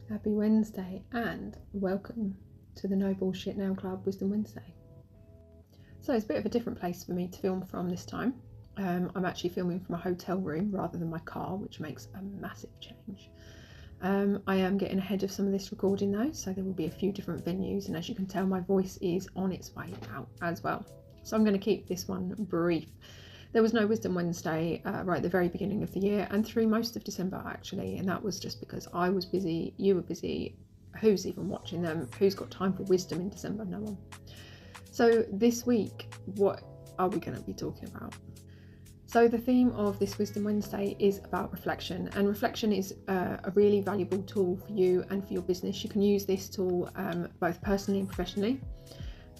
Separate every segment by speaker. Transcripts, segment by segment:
Speaker 1: Happy Wednesday and welcome to the No Bullshit Now Club Wisdom Wednesday. So it's a bit of a different place for me to film from this time. I'm actually filming from a hotel room rather than my car, which makes a massive change. I am getting ahead of some of this recording though, so there will be a few different venues, and as you can tell, my voice is on its way out as well. So I'm going to keep this one brief. There was no Wisdom Wednesday right at the very beginning of the year and through most of December actually, and that was just because I was busy, you were busy. Who's even watching them? Who's got time for wisdom in December? No one. So this week, what are we going to be talking about? So the theme of this Wisdom Wednesday is about reflection, and reflection is a really valuable tool for you and for your business. You can use this tool both personally and professionally,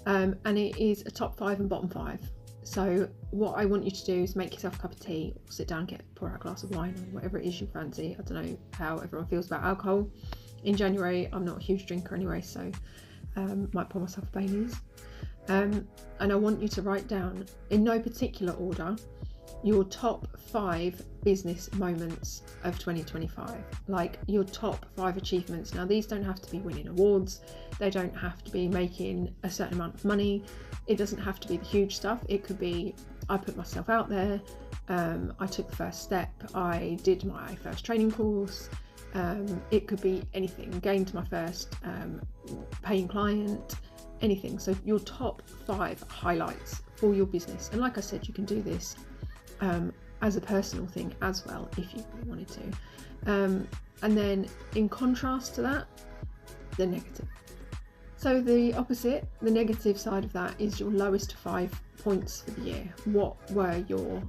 Speaker 1: and it is a top 5 and bottom 5. So what I want you to do is make yourself a cup of tea, or sit down, pour out a glass of wine, or whatever it is you fancy. I don't know how everyone feels about alcohol. In January, I'm not a huge drinker anyway, so might pour myself a Baileys. And I want you to write down, in no particular order, your top 5 business moments of 2025, like your top 5 achievements. Now, these don't have to be winning awards, they don't have to be making a certain amount of money, it doesn't have to be the huge stuff. It could be, I put myself out there, I took the first step, I did my first training course, it could be anything, gained my first paying client, anything. So your top 5 highlights for your business. And like I said, you can do this as a personal thing as well if you really wanted to, and then in contrast to that, the negative. So the opposite, the negative side of that, is your lowest 5 points for the year. What were your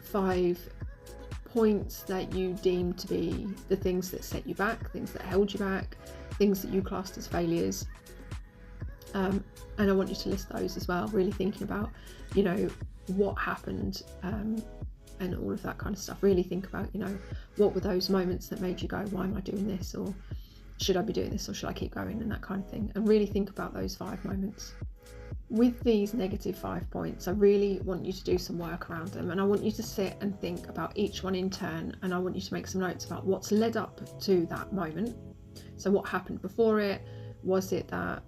Speaker 1: 5 points that you deemed to be the things that set you back, things that held you back, things that you classed as failures? And I want you to list those as well, really thinking about, you know, what happened and all of that kind of stuff. Really think about, you know, what were those moments that made you go, why am I doing this, or should I be doing this, or should I keep going, and that kind of thing. And really think about those 5 moments. With these negative 5 points, I really want you to do some work around them, and I want you to sit and think about each one in turn, and I want you to make some notes about what's led up to that moment. So what happened before it? Was it that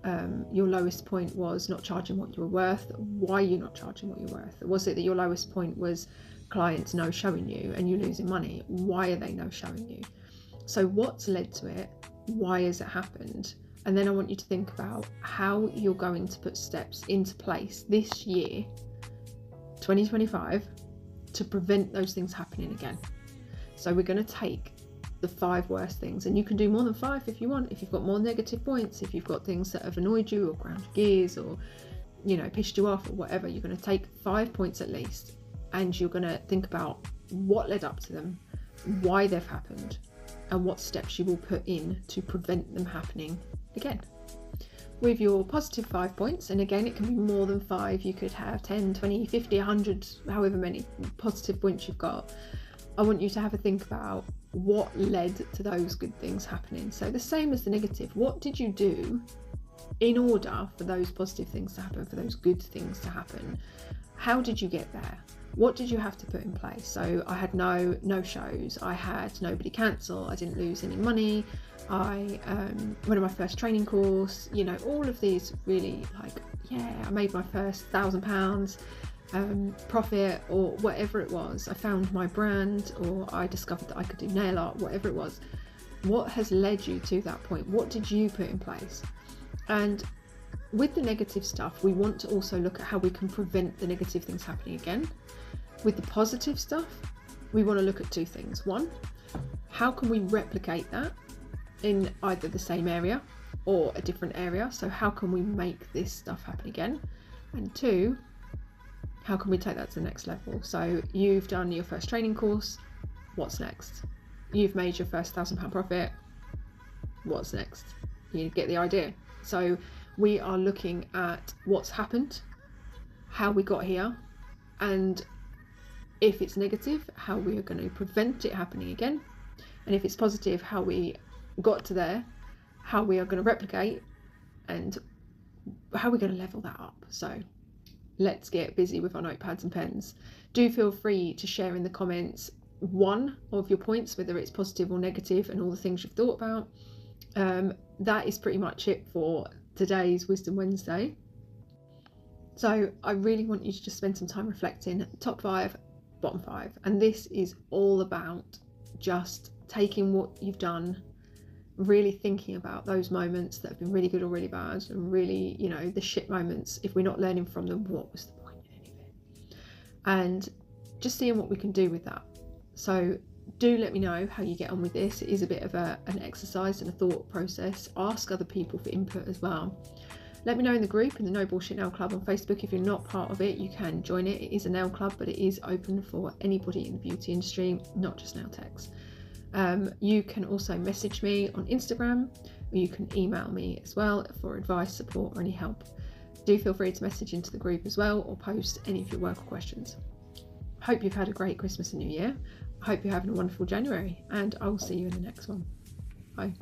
Speaker 1: your lowest point was not charging what you were worth? Why are you not charging what you're worth? Was it that your lowest point was clients no showing you and you losing money? Why are they no showing you? So what's led to it? Why has it happened? And then I want you to think about how you're going to put steps into place this year, 2025, to prevent those things happening again. So we're going to take the 5 worst things, and you can do more than 5 if you want, if you've got more negative points, if you've got things that have annoyed you or ground your gears or, you know, pissed you off or whatever. You're going to take 5 points at least, and you're going to think about what led up to them, why they've happened, and what steps you will put in to prevent them happening again. With your positive 5 points, and again, it can be more than 5, you could have 10, 20, 50, 100, however many positive points you've got. I want you to have a think about what led to those good things happening. So the same as the negative, what did you do in order for those positive things to happen, for those good things to happen? How did you get there? What did you have to put in place? So I had no shows, I had nobody cancel, I didn't lose any money, I went on my first training course, you know, all of these really, like, yeah, I made my first £1,000 profit, or whatever it was. I found my brand, or I discovered that I could do nail art, whatever it was. What has led you to that point? What did you put in place? And with the negative stuff, we want to also look at how we can prevent the negative things happening again. With the positive stuff, we want to look at 2 things. 1, how can we replicate that in either the same area or a different area? So how can we make this stuff happen again? And 2, how can we take that to the next level? So you've done your first training course, what's next? You've made your first £1,000 profit, what's next? You get the idea. So we are looking at what's happened, how we got here, and if it's negative, how we are going to prevent it happening again. And if it's positive, how we got to there, how we are going to replicate, and how we're going to level that up. So let's get busy with our notepads and pens. Do feel free to share in the comments one of your points, whether it's positive or negative, and all the things you've thought about. That is pretty much it for today's Wisdom Wednesday. So I really want you to just spend some time reflecting, top 5, bottom 5. And this is all about just taking what you've done, really thinking about those moments that have been really good or really bad, and really, you know, the shit moments. If we're not learning from them, what was the point in any of it? And just seeing what we can do with that. So do let me know how you get on with this. It is a bit of an exercise and a thought process. Ask other people for input as well. Let me know in the group, in the No Bullshit Nail Club on Facebook. If you're not part of it, you can join it. It is a nail club, but it is open for anybody in the beauty industry, not just nail techs. You can also message me on Instagram, or you can email me as well for advice, support, or any help. Do feel free to message into the group as well, or post any of your work or questions. Hope you've had a great Christmas and New Year. I hope you're having a wonderful January, and I will see you in the next one. Bye.